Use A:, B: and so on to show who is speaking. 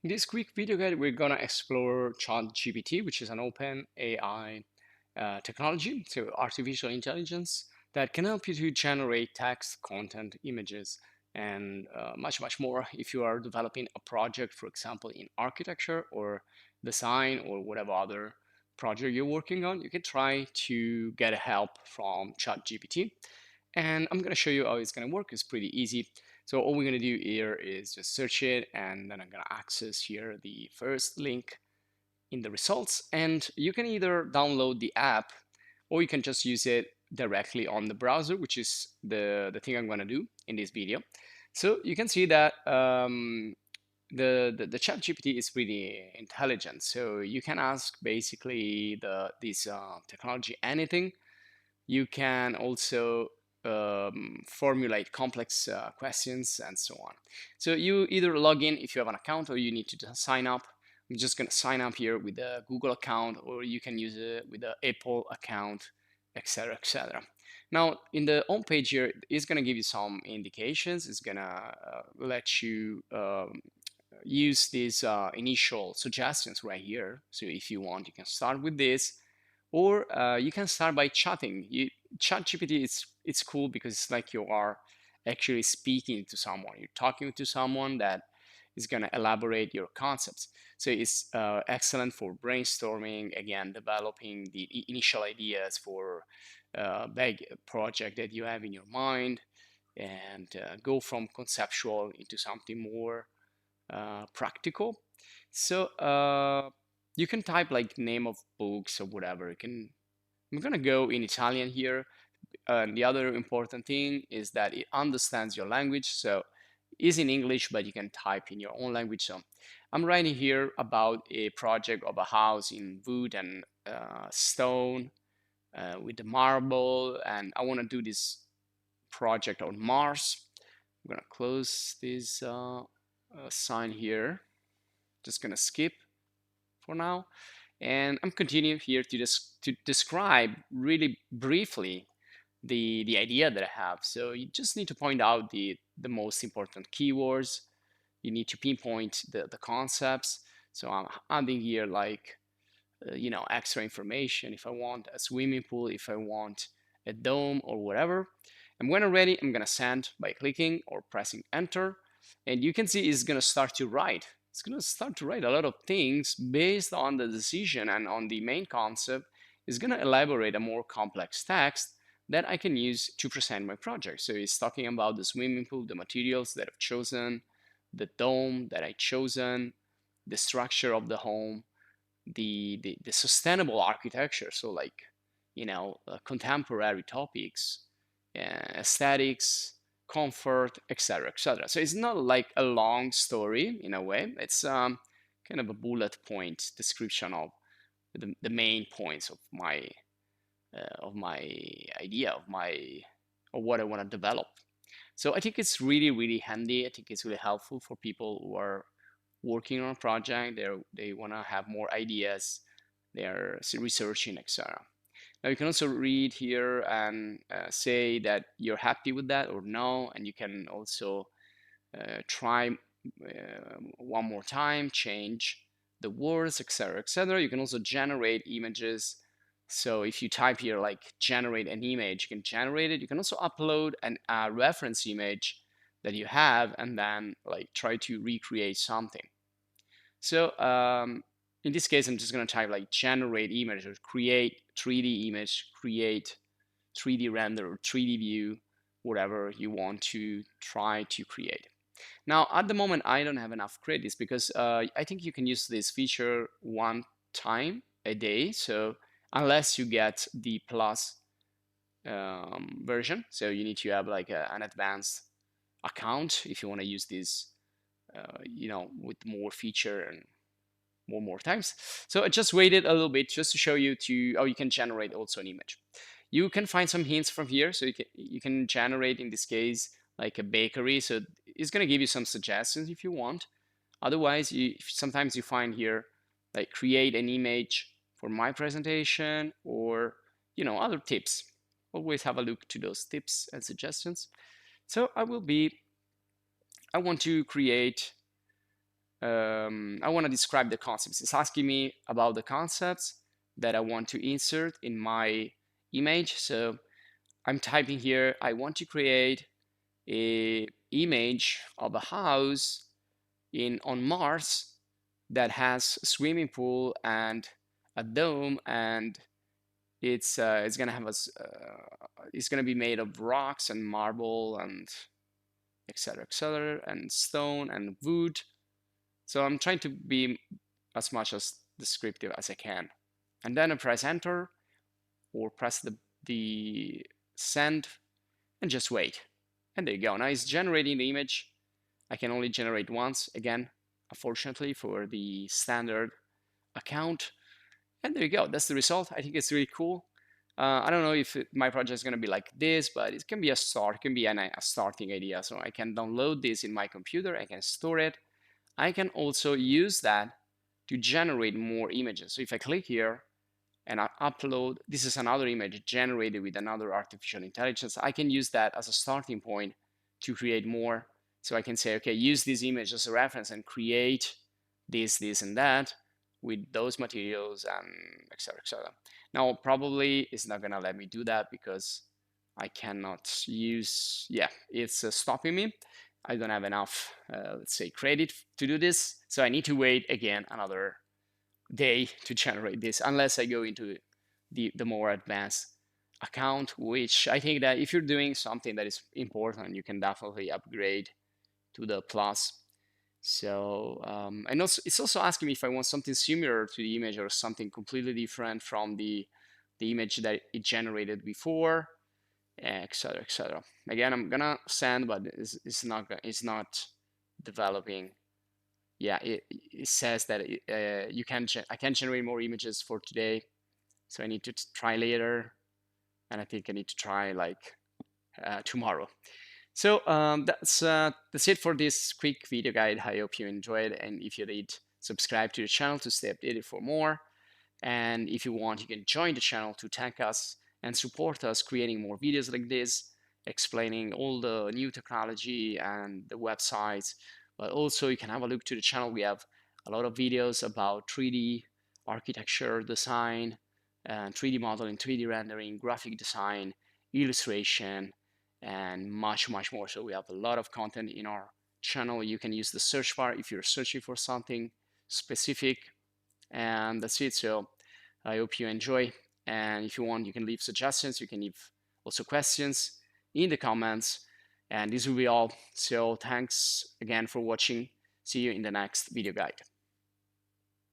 A: In this quick video guide, we're gonna explore ChatGPT, which is an open AI technology, so artificial intelligence that can help you to generate text, content, images, and much more. If you are developing a project, for example, in architecture or design or whatever other project you're working on, you can try to get help from ChatGPT. And I'm going to show you how it's going to work. It's pretty easy. So all we're going to do here is just search it, and then I'm going to access here the first link in the results. And you can either download the app or you can just use it directly on the browser, which is the thing I'm going to do in this video. So you can see that the chat GPT is pretty intelligent. So you can ask basically this technology anything. You can also formulate complex questions and so on. So you either log in if you have an account, or you need to sign up. I'm just going to sign up here with a Google account, or you can use it with an Apple account, etc., etc. Now, in the home page here, it's going to give you some indications. It's going to let you use these initial suggestions right here. So if you want, you can start with this, or you can start by chatting. ChatGPT it's cool because it's like you are actually speaking to someone. You're talking to someone that is going to elaborate your concepts. So it's excellent for brainstorming, again, developing the initial ideas for a big project that you have in your mind, and go from conceptual into something more practical. So you can type like name of books or whatever. You can. I'm gonna go in Italian here. The other important thing is that it understands your language. So it's in English, but you can type in your own language. So I'm writing here about a project of a house in wood and stone with the marble, and I want to do this project on Mars. I'm gonna close this sign here. Just gonna skip for now, and I'm continuing here to describe really briefly the idea that I have. So you just need to point out the most important keywords. You need to pinpoint the concepts. So I'm adding here like extra information if I want a swimming pool, if I want a dome or whatever. And when I'm ready, I'm gonna send by clicking or pressing enter, and you can see it's gonna start to write. It's gonna start to write a lot of things based on the decision and on the main concept. It's gonna elaborate a more complex text that I can use to present my project. So it's talking about the swimming pool, the materials that I've chosen, the dome that I've chosen, the structure of the home, the sustainable architecture. So like contemporary topics, aesthetics, comfort, etc., etc. So it's not like a long story in a way. It's kind of a bullet point description of the main points of my idea of what I want to develop. So I think it's really handy. I think it's really helpful for people who are working on a project. They want to have more ideas. They're researching, etc. Now you can also read here and say that you're happy with that or no, and you can also try one more time, change the words, etc., etc. You can also generate images. So if you type here like generate an image, you can generate it. You can also upload a reference image that you have, and then like try to recreate something. So in this case, I'm just going to type like generate image or create 3D image, create 3D render or 3D view, whatever you want to try to create. Now, at the moment, I don't have enough credits because I think you can use this feature one time a day. So unless you get the plus version, so you need to have like an advanced account if you want to use this, with more feature and more times. So I just waited a little bit just to show you how you can generate also an image. You can find some hints from here. So you can generate, in this case, like a bakery. So it's going to give you some suggestions if you want. Otherwise, sometimes you find here like create an image for my presentation, or other tips. Always have a look to those tips and suggestions. So I want to create I want to describe the concepts. It's asking me about the concepts that I want to insert in my image. So I'm typing here, I want to create a image of a house on Mars that has a swimming pool and a dome, and it's gonna have it's gonna be made of rocks and marble and etc., and stone and wood. So I'm trying to be as much as descriptive as I can. And then I press enter or press the send and just wait. And there you go. Now it's generating the image. I can only generate once again, unfortunately, for the standard account. And there you go. That's the result. I think it's really cool. I don't know if my project is going to be like this, but it can be a start. It can be a starting idea. So I can download this in my computer. I can store it. I can also use that to generate more images. So if I click here and I upload, this is another image generated with another artificial intelligence. I can use that as a starting point to create more. So I can say, okay, use this image as a reference and create this, and that with those materials and etc., etc. Now, probably it's not gonna let me do that because I cannot use, yeah, it's stopping me. I don't have enough, let's say, credit to do this. So I need to wait again another day to generate this, unless I go into the more advanced account, which I think that if you're doing something that is important, you can definitely upgrade to the plus. So, and also it's also asking me if I want something similar to the image or something completely different from the image that it generated before, etc., etc. Again, I'm gonna send, but it's not developing. Yeah, it says that I can generate more images for today, so I need to try later, and I think I need to try like tomorrow. So that's it for this quick video guide. I hope you enjoyed, and if you did, subscribe to the channel to stay updated for more. And if you want, you can join the channel to thank us and support us creating more videos like this, explaining all the new technology and the websites. But also you can have a look to the channel. We have a lot of videos about 3D architecture design, and 3D modeling, 3D rendering, graphic design, illustration, and much, much more. So we have a lot of content in our channel. You can use the search bar if you're searching for something specific, and that's it. So I hope you enjoy, and if you want, you can leave suggestions, you can leave also questions in the comments, and this will be all. So thanks again for watching. See you in the next video guide.